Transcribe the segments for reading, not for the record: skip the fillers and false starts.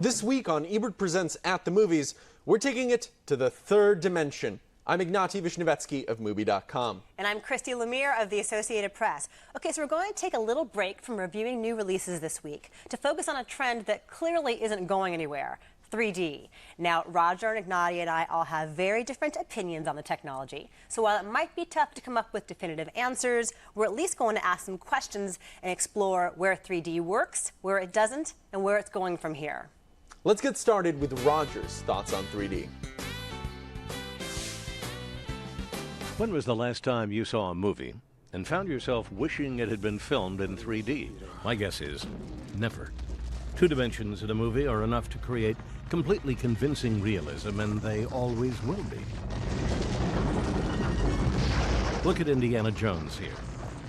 This week on Ebert Presents At the Movies, we're taking it to the third dimension. I'm Ignatiy of Movie.com. And I'm Christy Lemire of the Associated Press. Okay, so we're going to take a little break from reviewing new releases this week to focus on a trend that clearly isn't going anywhere: 3D. Now, Roger and Ignatiy and I all have very different opinions on the technology. So while it might be tough to come up with definitive answers, we're at least going to ask some questions and explore where 3D works, where it doesn't, and where it's going from here. Let's get started with Roger's thoughts on 3D. When was the last time you saw a movie and found yourself wishing it had been filmed in 3D? My guess is never. 2 dimensions in a movie are enough to create completely convincing realism, and they always will be. Look at Indiana Jones here.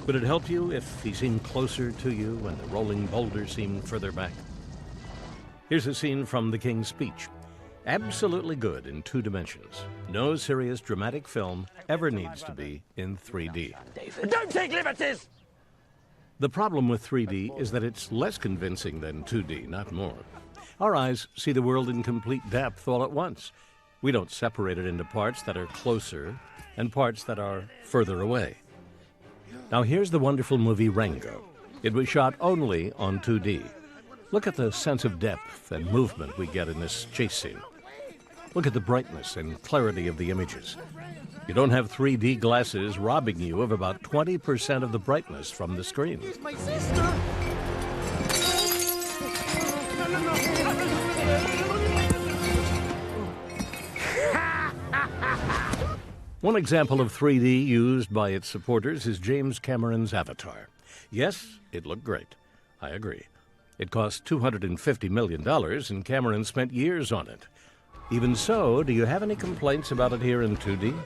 Would it help you if he seemed closer to you and the rolling boulder seemed further back? Here's a scene from The King's Speech. Absolutely good in 2 dimensions. No serious dramatic film ever needs to be in 3D. Don't take liberties! The problem with 3D is that it's less convincing than 2D, not more. Our eyes see the world in complete depth all at once. We don't separate it into parts that are closer and parts that are further away. Now here's the wonderful movie Rango. It was shot only on 2D. Look at the sense of depth and movement we get in this chase scene. Look at the brightness and clarity of the images. You don't have 3D glasses robbing you of about 20% of the brightness from the screen. He's my sister! One example of 3D used by its supporters is James Cameron's Avatar. Yes, it looked great. I agree. It cost $250 million, and Cameron spent years on it. Even so, do you have any complaints about it here in 2D?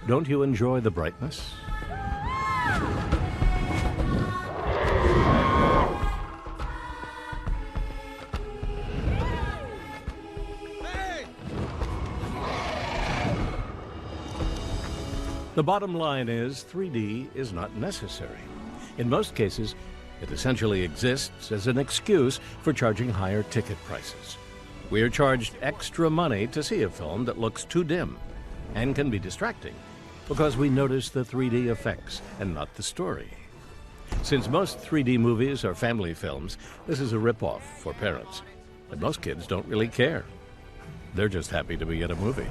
Don't you enjoy the brightness? The bottom line is 3D is not necessary. In most cases, it essentially exists as an excuse for charging higher ticket prices. We are charged extra money to see a film that looks too dim and can be distracting because we notice the 3D effects and not the story. Since most 3D movies are family films, this is a ripoff for parents. And most kids don't really care. They're just happy to be in a movie.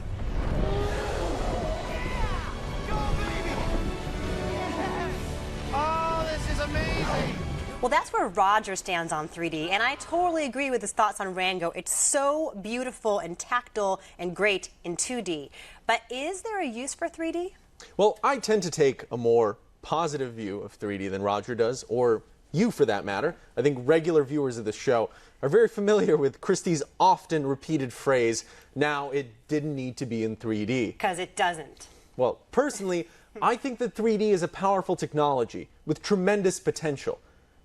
Well, that's where Roger stands on 3D, and I totally agree with his thoughts on Rango. It's so beautiful and tactile and great in 2D. But is there a use for 3D? Well, I tend to take a more positive view of 3D than Roger does, or you for that matter. I think regular viewers of this show are very familiar with Christy's often repeated phrase, "Now it didn't need to be in 3D." Because it doesn't. Well, personally, I think that 3D is a powerful technology with tremendous potential.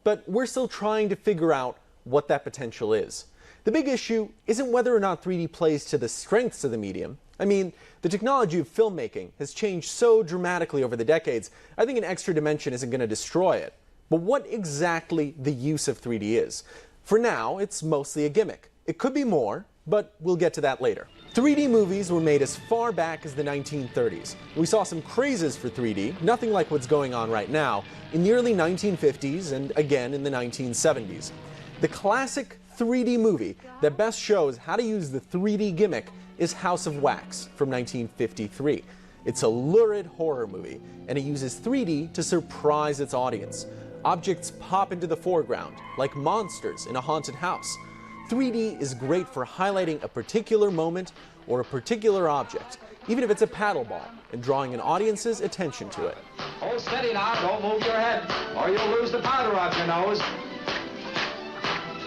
But we're still trying to figure out what that potential is. The big issue isn't whether or not 3D plays to the strengths of the medium. I mean, the technology of filmmaking has changed so dramatically over the decades, I think an extra dimension isn't going to destroy it. But what exactly the use of 3D is? For now, it's mostly a gimmick. It could be more, but we'll get to that later. 3D movies were made as far back as the 1930s. We saw some crazes for 3D, nothing like what's going on right now, in the early 1950s and again in the 1970s. The classic 3D movie that best shows how to use the 3D gimmick is House of Wax from 1953. It's a lurid horror movie, and it uses 3D to surprise its audience. Objects pop into the foreground, like monsters in a haunted house. 3D is great for highlighting a particular moment or a particular object, even if it's a paddle ball, and drawing an audience's attention to it. Hold steady now, don't move your head, or you'll lose the powder off your nose.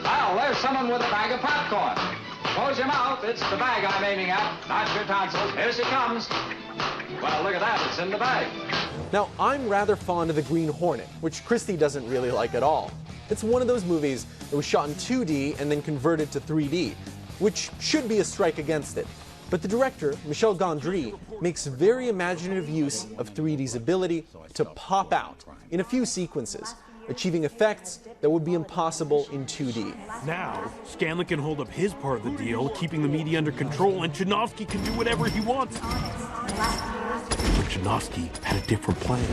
Well, there's someone with a bag of popcorn. Close your mouth, it's the bag I'm aiming at, not your tonsils. Here she comes. Well, look at that, it's in the bag. Now, I'm rather fond of The Green Hornet, which Christy doesn't really like at all. It's one of those movies that was shot in 2D and then converted to 3D, which should be a strike against it. But the director, Michel Gondry, makes very imaginative use of 3D's ability to pop out in a few sequences. achieving effects that would be impossible in 2D. Now, Scanlon can hold up his part of the deal, keeping the media under control, and Chinovsky can do whatever he wants. But Chinovsky had a different plan.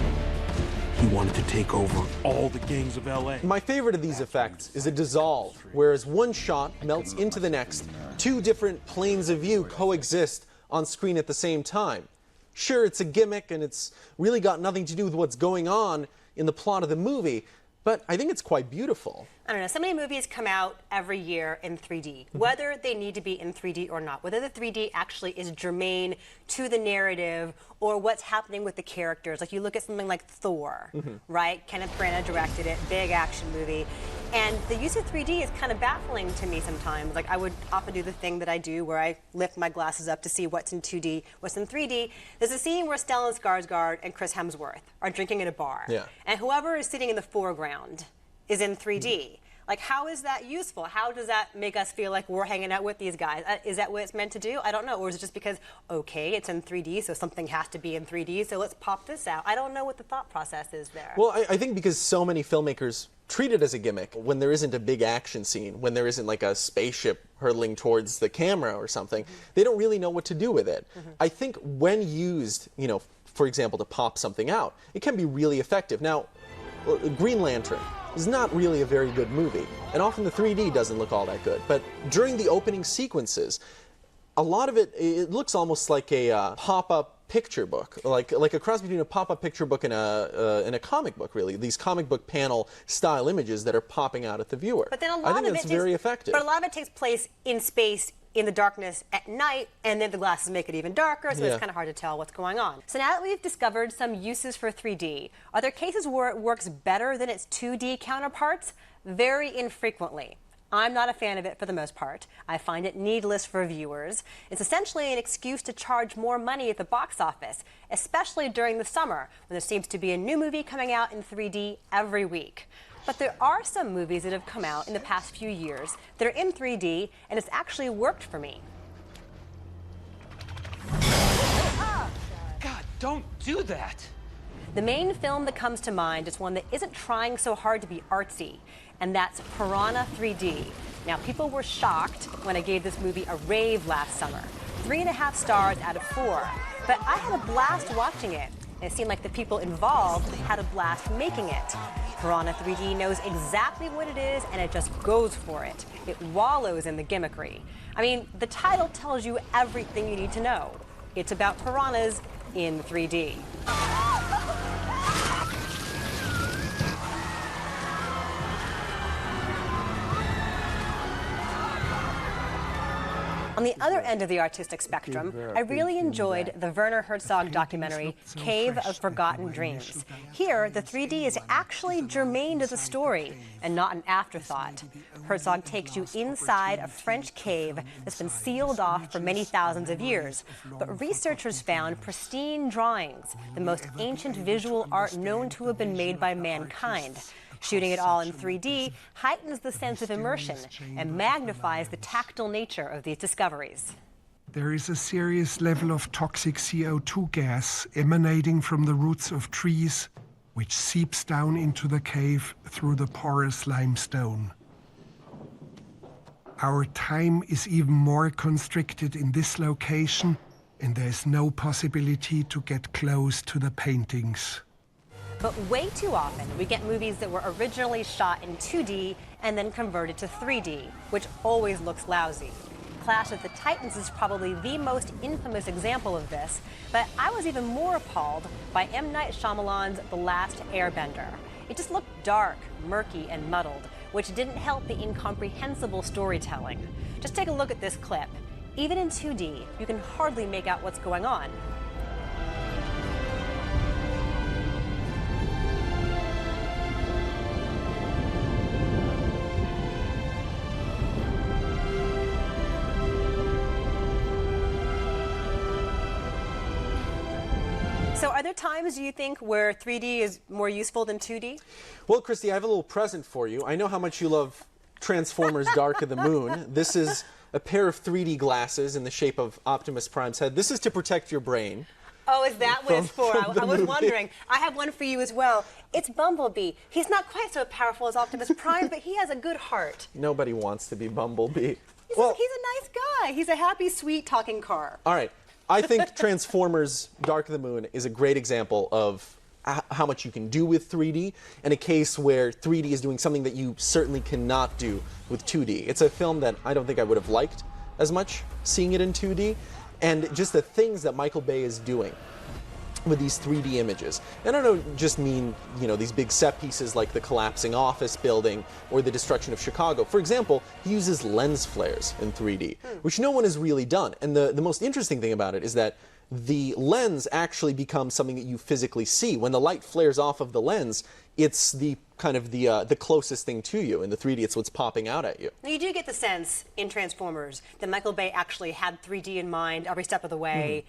He wanted to take over all the gangs of LA. My favorite of these effects is a dissolve, whereas one shot melts into the next. Two different planes of view coexist on screen at the same time. Sure, it's a gimmick and it's really got nothing to do with what's going on in the plot of the movie, but I think it's quite beautiful. I don't know, so many movies come out every year in 3D, whether they need to be in 3D or not, whether the 3D actually is germane to the narrative or what's happening with the characters. Like you look at something like Thor, right? Kenneth Branagh directed it, big action movie. And the use of 3D is kind of baffling to me sometimes. Like I would often do the thing that I do where I lift my glasses up to see what's in 2D, what's in 3D. There's a scene where Stellan Skarsgård and Chris Hemsworth are drinking in a bar. Yeah. And whoever is sitting in the foreground is in 3D. Like, how is that useful? How does that make us feel like we're hanging out with these guys? Is that what it's meant to do? I don't know. Or is it just because, okay, it's in 3D, so something has to be in 3D, so let's pop this out? I don't know what the thought process is there. Well, I think because so many filmmakers treat it as a gimmick when there isn't a big action scene, when there isn't like a spaceship hurtling towards the camera or something, they don't really know what to do with it. I think when used, you know, for example, to pop something out, it can be really effective. Now, Green Lantern is not really a very good movie, and often the 3D doesn't look all that good. But during the opening sequences, a lot of it looks almost like a pop-up picture book, like a cross between a pop-up picture book and a comic book, really. These comic book panel style images that are popping out at the viewer. But then a lot I think that's very effective. But a lot of it takes place in space, in the darkness at night, and then the glasses make it even darker, so it's kind of hard to tell what's going on. So now that we've discovered some uses for 3D, are there cases where it works better than its 2D counterparts? Very infrequently. I'm not a fan of it for the most part. I find it needless for viewers. It's essentially an excuse to charge more money at the box office, especially during the summer, when there seems to be a new movie coming out in 3D every week. But there are some movies that have come out in the past few years that are in 3D, and it's actually worked for me. God, don't do that. The main film that comes to mind is one that isn't trying so hard to be artsy, and that's Piranha 3D. Now, people were shocked when I gave this movie a rave last summer. 3.5 stars out of 4. But I had a blast watching it. And it seemed like the people involved had a blast making it. Piranha 3D knows exactly what it is, and it just goes for it. It wallows in the gimmickry. I mean, the title tells you everything you need to know. It's about piranhas in 3D. On the other end of the artistic spectrum, I really enjoyed the Werner Herzog documentary, Cave of Forgotten Dreams. Here, the 3D is actually germane to the story and not an afterthought. Herzog takes you inside a French cave that's been sealed off for many thousands of years. But researchers found pristine drawings, the most ancient visual art known to have been made by mankind. Shooting it all in 3D heightens the sense of immersion and magnifies the tactile nature of these discoveries. There is a serious level of toxic CO2 gas emanating from the roots of trees, which seeps down into the cave through the porous limestone. Our time is even more constricted in this location, and there is no possibility to get close to the paintings. But way too often, we get movies that were originally shot in 2D and then converted to 3D, which always looks lousy. Clash of the Titans is probably the most infamous example of this, but I was even more appalled by M. Night Shyamalan's The Last Airbender. It just looked dark, murky, and muddled, which didn't help the incomprehensible storytelling. Just take a look at this clip. Even in 2D, you can hardly make out what's going on. So are there times, do you think, where 3D is more useful than 2D? Well, Christy, I have a little present for you. I know how much you love Transformers Dark of the Moon. This is a pair of 3D glasses in the shape of Optimus Prime's head. This is to protect your brain. Oh, is that what it's for? from the I was movie. wondering. I have one for you as well. It's Bumblebee. He's not quite so powerful as Optimus Prime, but he has a good heart. Nobody wants to be Bumblebee. He's a nice guy. He's a happy, sweet talking car. All right. I think Transformers Dark of the Moon is a great example of how much you can do with 3D, and a case where 3D is doing something that you certainly cannot do with 2D. It's a film that I don't think I would have liked as much seeing it in 2D, and just the things that Michael Bay is doing with these 3D images. And I don't just mean, these big set pieces like the collapsing office building or the destruction of Chicago. For example, he uses lens flares in 3D, which no one has really done. And the most interesting thing about it is that the lens actually becomes something that you physically see. When the light flares off of the lens, it's the kind of the closest thing to you. In the 3D, it's what's popping out at you. Now, you do get the sense in Transformers that Michael Bay actually had 3D in mind every step of the way.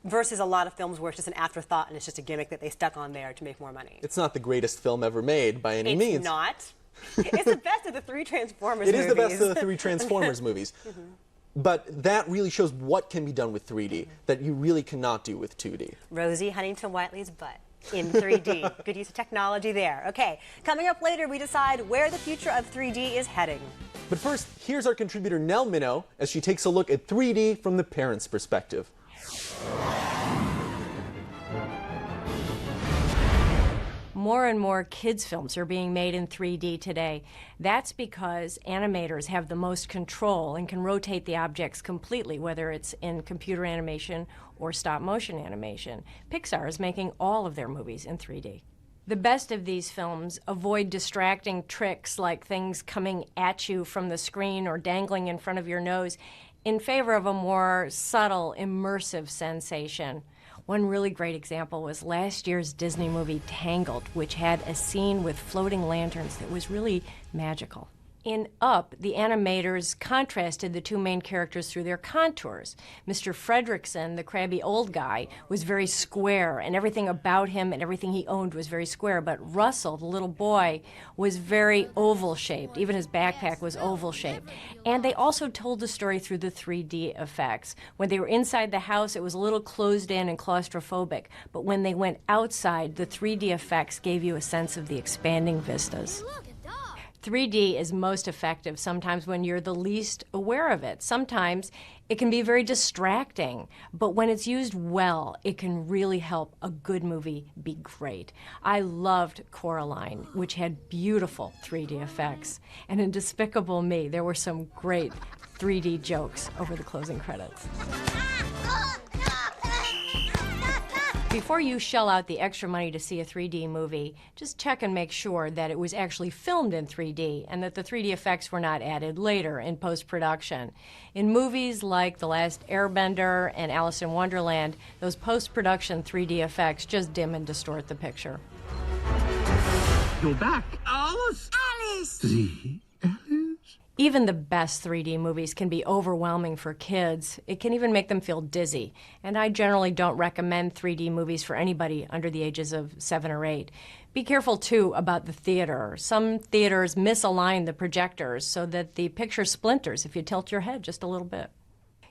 Versus a lot of films where it's just an afterthought and it's just a gimmick that they stuck on there to make more money. It's not the greatest film ever made by any means. It's not. It's the best of the three Transformers movies. It is the best of the three Transformers movies. But that really shows what can be done with 3D that you really cannot do with 2D. Rosie Huntington-Whiteley's butt in 3D. Good use of technology there. Okay, coming up later, we decide where the future of 3D is heading. But first, here's our contributor Nell Minow as she takes a look at 3D from the parent's perspective. More and more kids' films are being made in 3D today. That's because animators have the most control and can rotate the objects completely, whether it's in computer animation or stop-motion animation. Pixar is making all of their movies in 3D. The best of these films avoid distracting tricks like things coming at you from the screen or dangling in front of your nose in favor of a more subtle, immersive sensation. One really great example was last year's Disney movie Tangled, which had a scene with floating lanterns that was really magical. In Up, the animators contrasted the two main characters through their contours. Mr. Fredricksen, the crabby old guy, was very square, and everything about him and everything he owned was very square. But Russell, the little boy, was very oval-shaped. Even his backpack was oval-shaped. And they also told the story through the 3D effects. When they were inside the house, it was a little closed in and claustrophobic. But when they went outside, the 3D effects gave you a sense of the expanding vistas. 3D is most effective sometimes when you're the least aware of it. Sometimes it can be very distracting, but when it's used well, it can really help a good movie be great. I loved Coraline, which had beautiful 3D effects. And in Despicable Me, there were some great 3D jokes over the closing credits. Before you shell out the extra money to see a 3D movie, just check and make sure that it was actually filmed in 3D and that the 3D effects were not added later in post-production. In movies like The Last Airbender and Alice in Wonderland, those post-production 3D effects just dim and distort the picture. You're back. Alice! Alice! See? Alice? Even the best 3D movies can be overwhelming for kids. It can even make them feel dizzy. And I generally don't recommend 3D movies for anybody under the ages of 7 or 8. Be careful, too, about the theater. Some theaters misalign the projectors so that the picture splinters if you tilt your head just a little bit.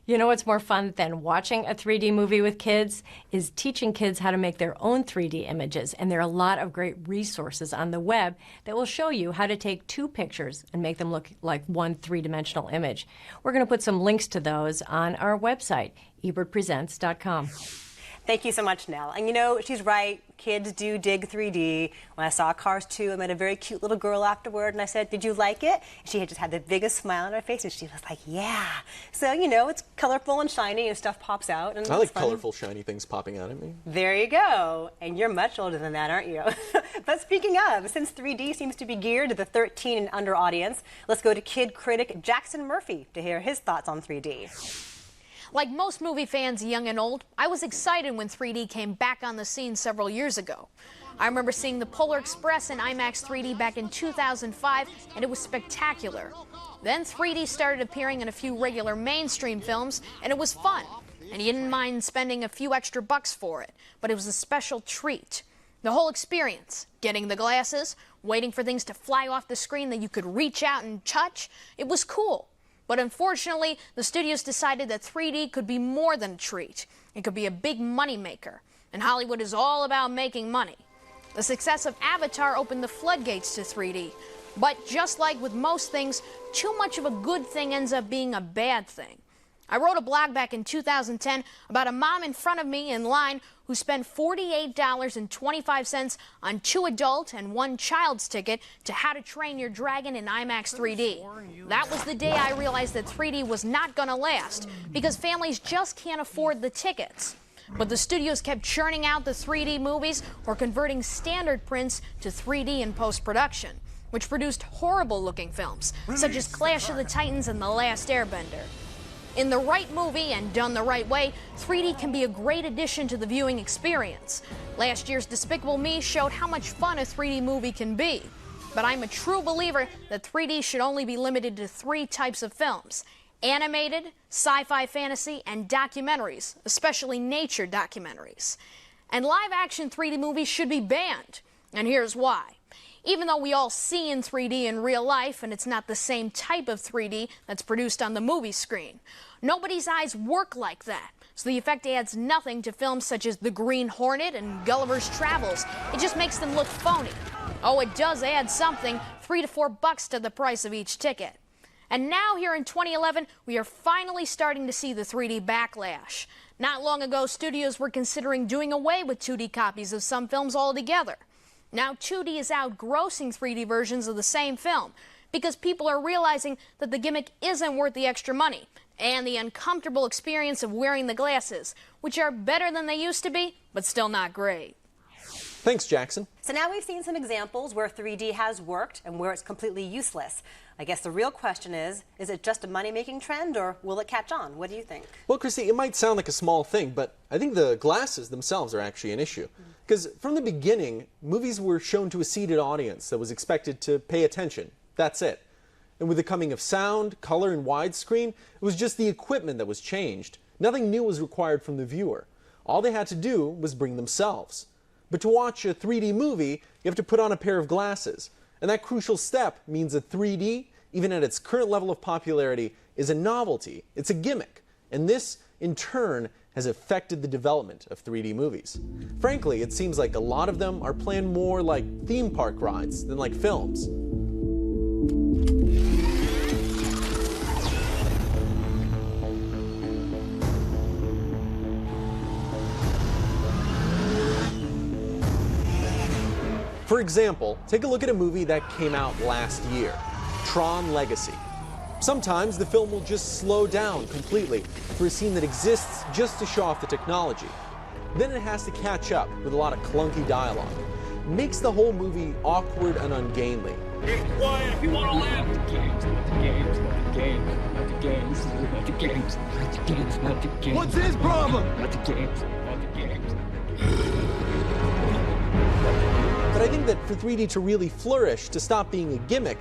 You know what's more fun than watching a 3D movie with kids is teaching kids how to make their own 3D images. And there are a lot of great resources on the web that will show you how to take 2 pictures and make them look like one 3-dimensional image. We're going to put some links to those on our website, ebertpresents.com. Thank you so much, Nell. And you know, she's right. Kids do dig 3D. When I saw Cars 2, I met a very cute little girl afterward, and I said, "Did you like it?" And she had just had the biggest smile on her face, and she was like, "Yeah." So, you know, it's colorful and shiny, and stuff pops out. And I like fun. colorful, shiny things popping out at me. There you go. And you're much older than that, aren't you? But speaking of, since 3D seems to be geared to the 13 and under audience, let's go to kid critic Jackson Murphy to hear his thoughts on 3D. Like most movie fans, young and old, I was excited when 3D came back on the scene several years ago. I remember seeing The Polar Express in IMAX 3D back in 2005, and it was spectacular. Then 3D started appearing in a few regular mainstream films, and it was fun. And you didn't mind spending a few extra bucks for it, but it was a special treat. The whole experience, getting the glasses, waiting for things to fly off the screen that you could reach out and touch, it was cool. But unfortunately, the studios decided that 3D could be more than a treat. It could be a big moneymaker. and Hollywood is all about making money. The success of Avatar opened the floodgates to 3D. But just like with most things, too much of a good thing ends up being a bad thing. I wrote a blog back in 2010 about a mom in front of me in line who spent $48.25 on 2 adult and 1 child's ticket to How to Train Your Dragon in IMAX 3D. That was the day I realized that 3D was not going to last because families just can't afford the tickets. But the studios kept churning out the 3D movies or converting standard prints to 3D in post-production, which produced horrible-looking films, such as Clash of the Titans and The Last Airbender. In the right movie and done the right way, 3D can be a great addition to the viewing experience. Last year's Despicable Me showed how much fun a 3D movie can be. But I'm a true believer that 3D should only be limited to 3 types of films: animated, sci-fi fantasy, and documentaries, especially nature documentaries. And live-action 3D movies should be banned, and here's why. Even though we all see in 3D in real life, and it's not the same type of 3D that's produced on the movie screen, nobody's eyes work like that, so the effect adds nothing to films such as The Green Hornet and Gulliver's Travels. It just makes them look phony. Oh, it does add something, $3 to $4 to the price of each ticket. And now, here in 2011, we are finally starting to see the 3D backlash. Not long ago, studios were considering doing away with 2D copies of some films altogether. Now 2D is outgrossing 3D versions of the same film because people are realizing that the gimmick isn't worth the extra money and the uncomfortable experience of wearing the glasses, which are better than they used to be, but still not great. Thanks, Jackson. So now we've seen some examples where 3D has worked and where it's completely useless. I guess the real question is it just a money-making trend, or will it catch on? What do you think? Well, Christy, it might sound like a small thing, but I think the glasses themselves are actually an issue. Because from the beginning, movies were shown to a seated audience that was expected to pay attention. That's it. And with the coming of sound, color, and widescreen, it was just the equipment that was changed. Nothing new was required from the viewer. All they had to do was bring themselves. But to watch a 3D movie, you have to put on a pair of glasses. And that crucial step means that 3D, even at its current level of popularity, is a novelty. It's a gimmick. And this, in turn, has affected the development of 3D movies. Frankly, it seems like a lot of them are planned more like theme park rides than like films. For example, take a look at a movie that came out last year, Tron Legacy. Sometimes the film will just slow down completely for a scene that exists just to show off the technology. Then it has to catch up with a lot of clunky dialogue. It makes the whole movie awkward and ungainly. Get quiet if you want to live. Not the games, not the games, not the games, not the games, not the games, not the games, not the games. What's his problem? Not the games, not the games. But I think that for 3D to really flourish, to stop being a gimmick,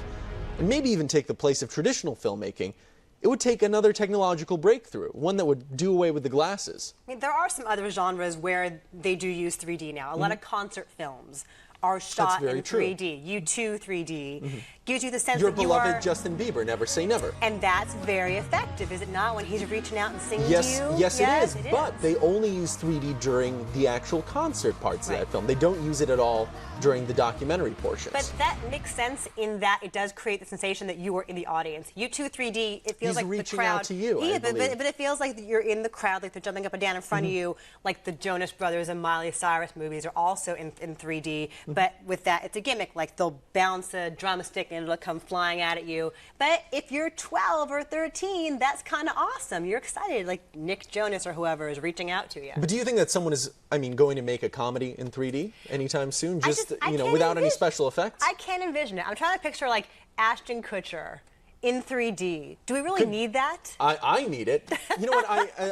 and maybe even take the place of traditional filmmaking, it would take another technological breakthrough, one that would do away with the glasses. I mean, there are some other genres where they do use 3D now. A lot of concert films are shot in 3D. U2 3D gives you the sense Your that you beloved are... Justin Bieber, Never Say Never. And that's very effective, is it not, when he's reaching out and singing Yes, to you? yes, it is. But they only use 3D during the actual concert parts of that film. They don't use it at all during the documentary portions. But that makes sense in that it does create the sensation that you are in the audience. U2 3D, it feels He's like reaching the crowd. out to you, Yeah, I but believe. it feels like you're in the crowd, like they're jumping up and down in front of you, like the Jonas Brothers and Miley Cyrus movies are also in 3D. But with that, it's a gimmick. Like they'll bounce a drumstick and it'll come flying out at you. But if you're 12 or 13, that's kind of awesome. You're excited, like Nick Jonas or whoever is reaching out to you. But do you think that someone is, going to make a comedy in 3D anytime soon? Just without any special effects? I can't envision it. I'm trying to picture like Ashton Kutcher in 3D. Do we really need that? I need it. You know what?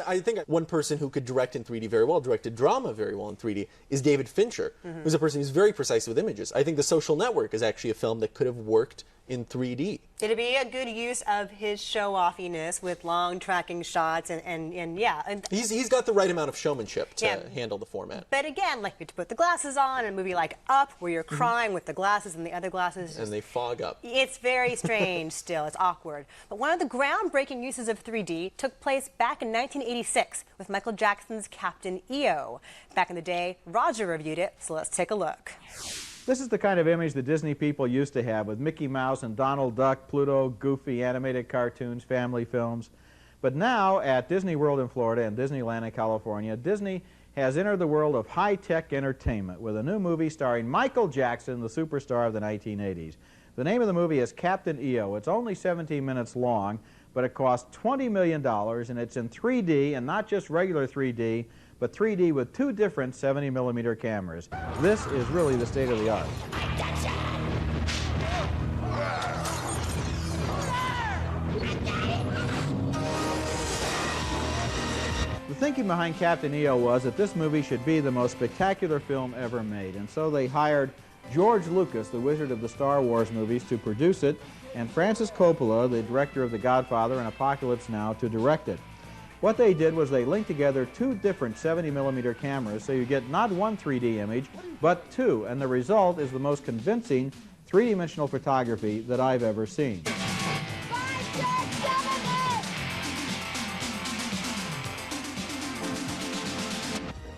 I think one person who could direct in 3D very well, directed drama very well in 3D, is David Fincher, who's a person who's very precise with images. I think The Social Network is actually a film that could have worked in 3D. It'd be a good use of his show-offiness with long tracking shots and yeah. And he's got the right amount of showmanship to handle the format. But again, like you have to put the glasses on in a movie like Up, where you're crying with the glasses and the other glasses. And they fog up. It's very strange still. It's awkward. But one of the groundbreaking uses of 3D took place back in 1986 with Michael Jackson's Captain EO. Back in the day, Roger reviewed it, so let's take a look. This is the kind of image the Disney people used to have, with Mickey Mouse and Donald Duck, Pluto, Goofy, animated cartoons, family films. But now, at Disney World in Florida and Disneyland in California, Disney has entered the world of high-tech entertainment with a new movie starring Michael Jackson, the superstar of the 1980s. The name of the movie is Captain EO. It's only 17 minutes long, but it cost $20 million, and it's in 3D, and not just regular 3D, but 3D with two different 70mm cameras. This is really the state of the art. The thinking behind Captain EO was that this movie should be the most spectacular film ever made, and so they hired George Lucas, the wizard of the Star Wars movies, to produce it, and Francis Coppola, the director of The Godfather and Apocalypse Now, to direct it. What they did was they linked together two different 70mm cameras, so you get not one 3D image, but two, and the result is the most convincing three-dimensional photography that I've ever seen.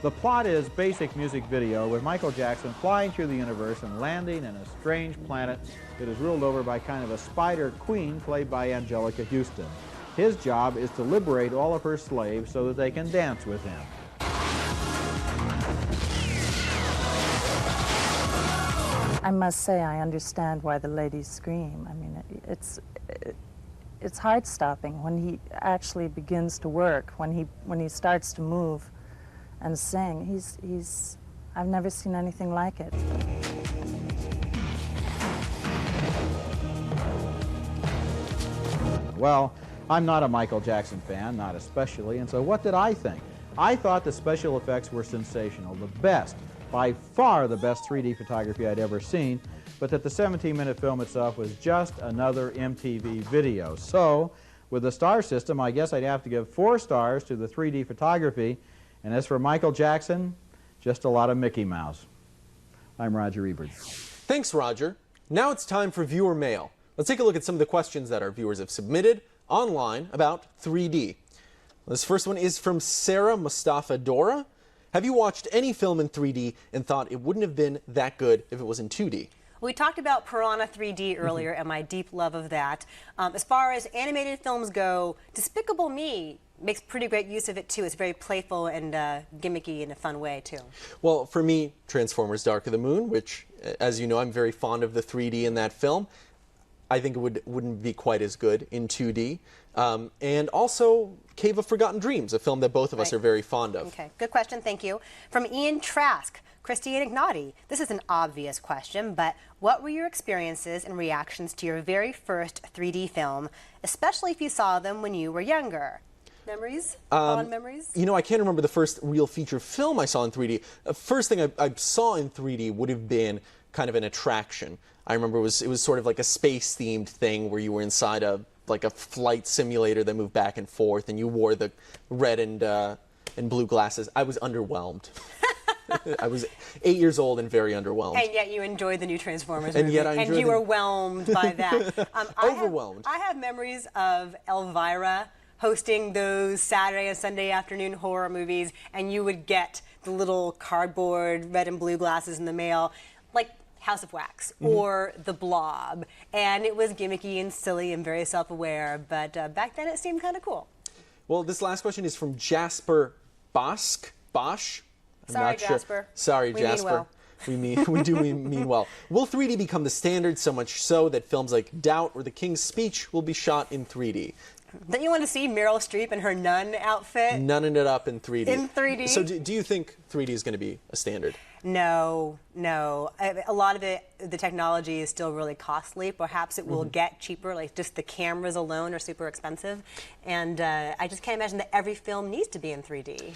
The plot is basic music video with Michael Jackson flying through the universe and landing in a strange planet that is ruled over by kind of a spider queen played by Angelica Houston. His job is to liberate all of her slaves so that they can dance with him. I must say I understand why the ladies scream. I mean, it's heart-stopping when he actually begins to work, when he starts to move and sing. I've never seen anything like it. Well, I'm not a Michael Jackson fan, not especially, and so what did I think? I thought the special effects were sensational, the best, by far the best 3D photography I'd ever seen, but that the 17-minute film itself was just another MTV video. So, with the star system, I guess I'd have to give 4 stars to the 3D photography, and as for Michael Jackson, just a lot of Mickey Mouse. I'm Roger Ebert. Thanks, Roger. Now it's time for viewer mail. Let's take a look at some of the questions that our viewers have submitted online about 3D. This first one is from Sarah Mustafa Dora. Have you watched any film in 3D and thought it wouldn't have been that good if it was in 2D? We talked about Piranha 3D earlier and my deep love of that. As far as animated films go, Despicable Me makes pretty great use of it too. It's very playful and gimmicky in a fun way too. Well, for me, Transformers Dark of the Moon, which, as you know, I'm very fond of the 3D in that film. I think it wouldn't be quite as good in 2D. And also Cave of Forgotten Dreams, a film that both of us are very fond of. Okay, good question, thank you. From Ian Trask, Christy and Ignatiy. This is an obvious question, but what were your experiences and reactions to your very first 3D film, especially if you saw them when you were younger? Memories? Fond memories? You know, I can't remember the first real feature film I saw in 3D. The first thing I saw in 3D would have been kind of an attraction. I remember it was sort of like a space-themed thing where you were inside a flight simulator that moved back and forth, and you wore the red and blue glasses. I was underwhelmed. I was 8 years old and very underwhelmed. And yet you enjoyed the new Transformers and movie. Yet I enjoyed and you were whelmed by that. Overwhelmed. I have memories of Elvira hosting those Saturday and Sunday afternoon horror movies, and you would get the little cardboard red and blue glasses in the mail, like House of Wax or The Blob, and it was gimmicky and silly and very self-aware, but back then it seemed kind of cool. Well, this last question is from Jasper Bosch. I'm Sorry, not Jasper. Sure. Sorry, we Jasper. Mean well. We do mean well. Will 3D become the standard, so much so that films like Doubt or The King's Speech will be shot in 3D? Don't you want to see Meryl Streep in her nun outfit? Nunning it up in 3D. In 3D? So do you think 3D is going to be a standard? No. A lot of it, the technology is still really costly. Perhaps it will get cheaper, like just the cameras alone are super expensive. And I just can't imagine that every film needs to be in 3D.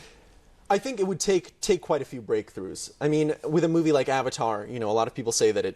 I think it would take quite a few breakthroughs. I mean, with a movie like Avatar, you know, a lot of people say that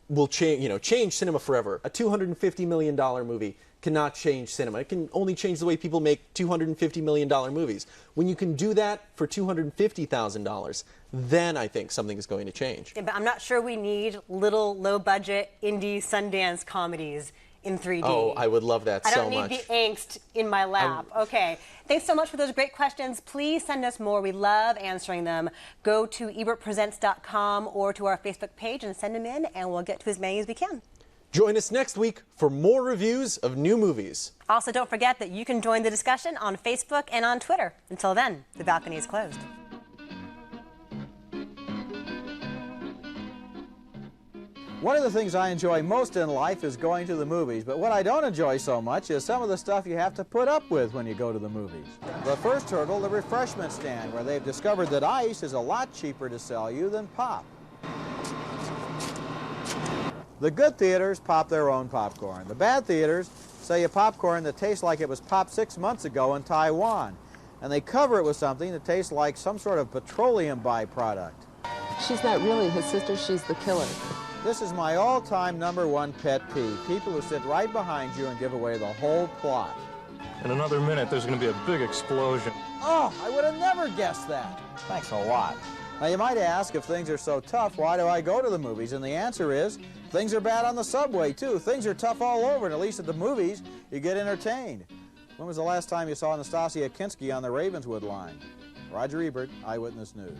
will change cinema forever. A $250 million movie cannot change cinema. It can only change the way people make $250 million movies. When you can do that for $250,000, then I think something is going to change. Yeah, but I'm not sure we need little low-budget indie Sundance comedies in 3D. Oh, I would love that so much. I don't need the angst in my lap. Okay. Thanks so much for those great questions. Please send us more. We love answering them. Go to ebertpresents.com or to our Facebook page and send them in, and we'll get to as many as we can. Join us next week for more reviews of new movies. Also, don't forget that you can join the discussion on Facebook and on Twitter. Until then, the balcony is closed. One of the things I enjoy most in life is going to the movies, but what I don't enjoy so much is some of the stuff you have to put up with when you go to the movies. The first hurdle, the refreshment stand, where they've discovered that ice is a lot cheaper to sell you than pop. The good theaters pop their own popcorn. The bad theaters sell you popcorn that tastes like it was popped 6 months ago in Taiwan, and they cover it with something that tastes like some sort of petroleum byproduct. She's not really his sister, she's the killer. This is my all-time #1 pet peeve. People who sit right behind you and give away the whole plot. In another minute, there's going to be a big explosion. Oh, I would have never guessed that. Thanks a lot. Now, you might ask, if things are so tough, why do I go to the movies? And the answer is, things are bad on the subway, too. Things are tough all over, and at least at the movies, you get entertained. When was the last time you saw Anastasia Kinski on the Ravenswood line? Roger Ebert, Eyewitness News.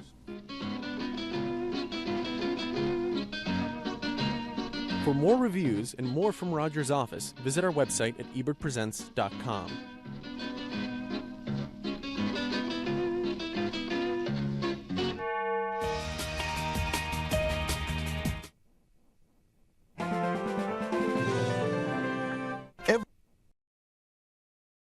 For more reviews and more from Roger's office, visit our website at ebertpresents.com.